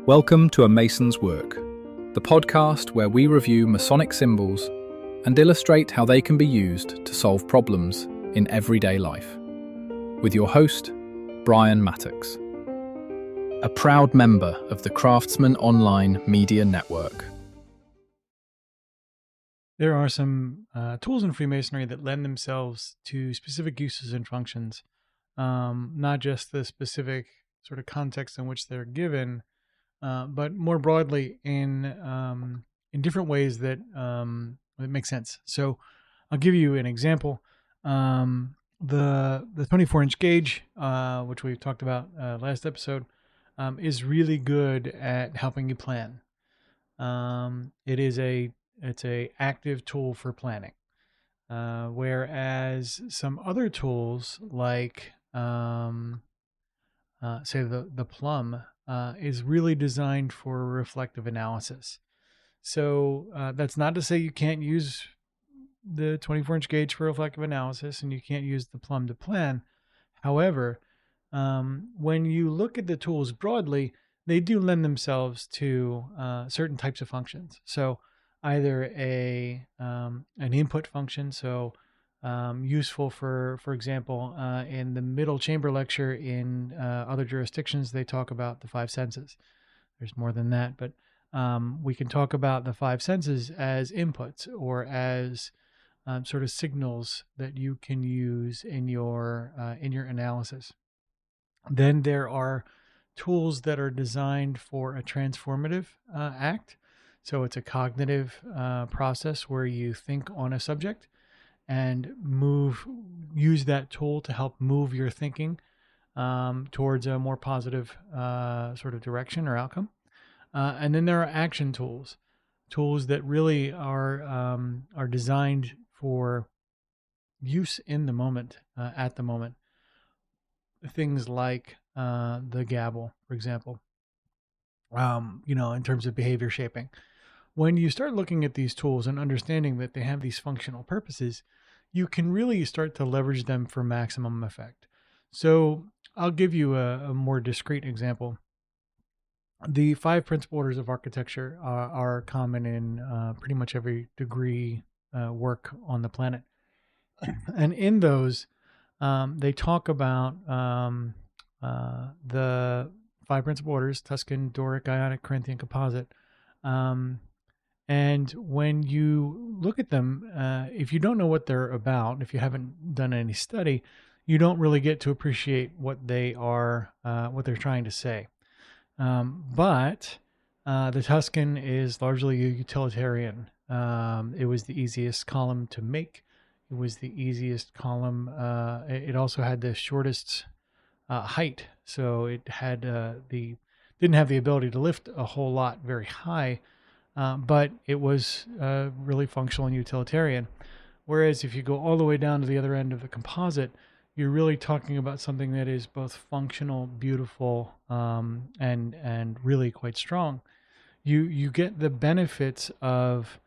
Welcome to A Mason's Work, the podcast where we review Masonic symbols and illustrate how they can be used to solve problems in everyday life. With your host, Brian Mattox, a proud member of the Craftsman Online Media Network. There are some tools in Freemasonry that lend themselves to specific uses and functions, not just the specific sort of context in which they're given, but more broadly in different ways that make sense. So I'll give you an example. The 24-inch gauge, which we talked about last episode, is really good at helping you plan. It's a active tool for planning, whereas some other tools like say the plumb is really designed for reflective analysis. So that's not to say you can't use the 24-inch gauge for reflective analysis and you can't use the plumb to plan. However, when you look at the tools broadly, they do lend themselves to certain types of functions. So either an input function, so useful for example, in the middle chamber lecture in other jurisdictions, they talk about the five senses. There's more than that, but we can talk about the five senses as inputs or as sort of signals that you can use in your analysis. Then there are tools that are designed for a transformative act. So it's a cognitive process where you think on a subject and use that tool to help move your thinking towards a more positive sort of direction or outcome. And then there are action tools that really are designed for use in the moment, at the moment. Things like the gavel, for example, in terms of behavior shaping. When you start looking at these tools and understanding that they have these functional purposes, you can really start to leverage them for maximum effect. So I'll give you a more discrete example. The 5 principal orders of architecture are common in pretty much every degree work on the planet. And in those, they talk about the 5 principal orders: Tuscan, Doric, Ionic, Corinthian, Composite. And when you look at them, if you don't know what they're about, if you haven't done any study, you don't really get to appreciate what they are, what they're trying to say. But the Tuscan is largely a utilitarian. It was the easiest column to make. It was the easiest column. It also had the shortest height, so it had didn't have the ability to lift a whole lot very high. But it was really functional and utilitarian. Whereas if you go all the way down to the other end of the composite, you're really talking about something that is both functional, beautiful, and really quite strong. You get the benefits of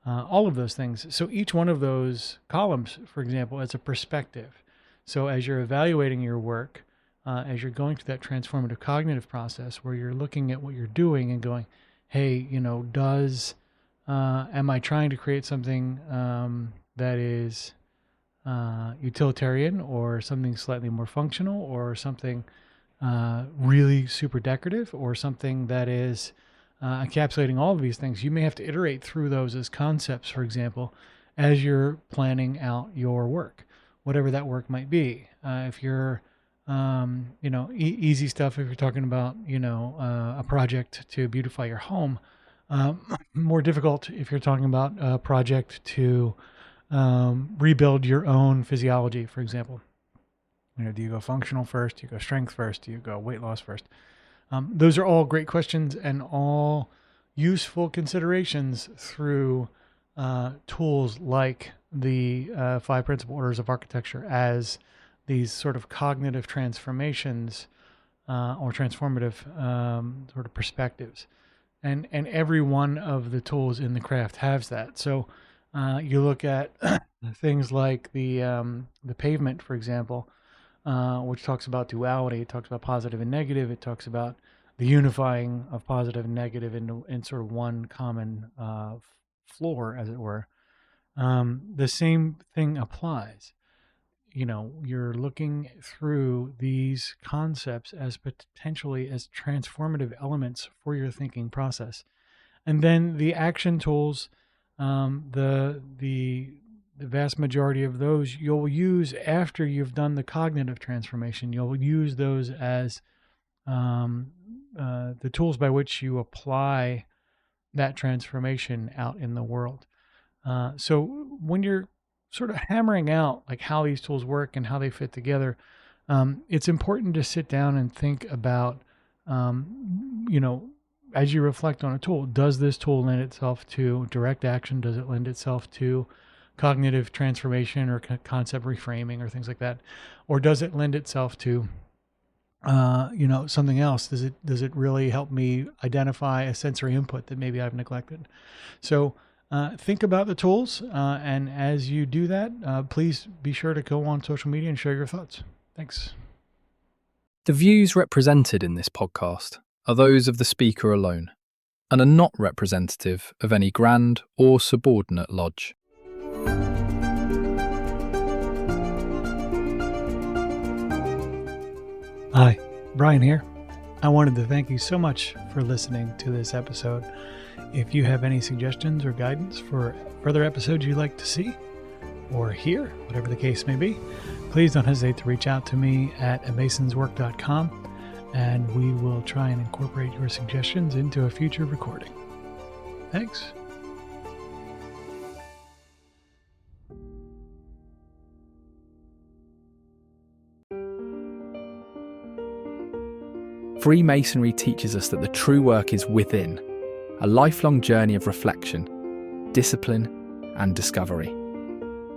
all of those things. So each one of those columns, for example, is a perspective. So as you're evaluating your work, as you're going through that transformative cognitive process where you're looking at what you're doing and going, hey, am I trying to create something that is utilitarian, or something slightly more functional, or something really super decorative, or something that is encapsulating all of these things? You may have to iterate through those as concepts, for example, as you're planning out your work, whatever that work might be. If you're easy stuff, if you're talking about, a project to beautify your home. More difficult if you're talking about a project to rebuild your own physiology, for example. Do you go functional first? Do you go strength first? Do you go weight loss first? Those are all great questions and all useful considerations through tools like the 5 principal orders of architecture as these sort of cognitive transformations or transformative sort of perspectives. And every one of the tools in the craft has that. So you look at things like the pavement, for example, which talks about duality. It talks about positive and negative. It talks about unifying of positive and negative in sort of one common floor, as it were. The same thing applies. You're looking through these concepts as potentially as transformative elements for your thinking process. And then the action tools, the vast majority of those you'll use after you've done the cognitive transformation. You'll use those as the tools by which you apply that transformation out in the world. So when you're sort of hammering out like how these tools work and how they fit together, it's important to sit down and think about, as you reflect on a tool, does this tool lend itself to direct action? Does it lend itself to cognitive transformation or concept reframing or things like that? Or does it lend itself to, something else? Does it really help me identify a sensory input that maybe I've neglected? So think about the tools, and as you do that, please be sure to go on social media and share your thoughts. Thanks. The views represented in this podcast are those of the speaker alone and are not representative of any grand or subordinate lodge. Hi, Brian here. I wanted to thank you so much for listening to this episode. If you have any suggestions or guidance for further episodes you'd like to see or hear, whatever the case may be, please don't hesitate to reach out to me at amasonswork.com, and we will try and incorporate your suggestions into a future recording. Thanks. Freemasonry teaches us that the true work is within, a lifelong journey of reflection, discipline, and discovery.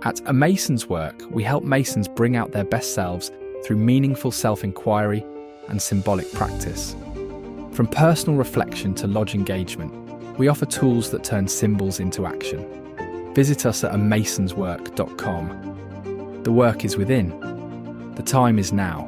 At A Mason's Work, we help Masons bring out their best selves through meaningful self-inquiry and symbolic practice. From personal reflection to lodge engagement, we offer tools that turn symbols into action. Visit us at amasonswork.com. The work is within. The time is now.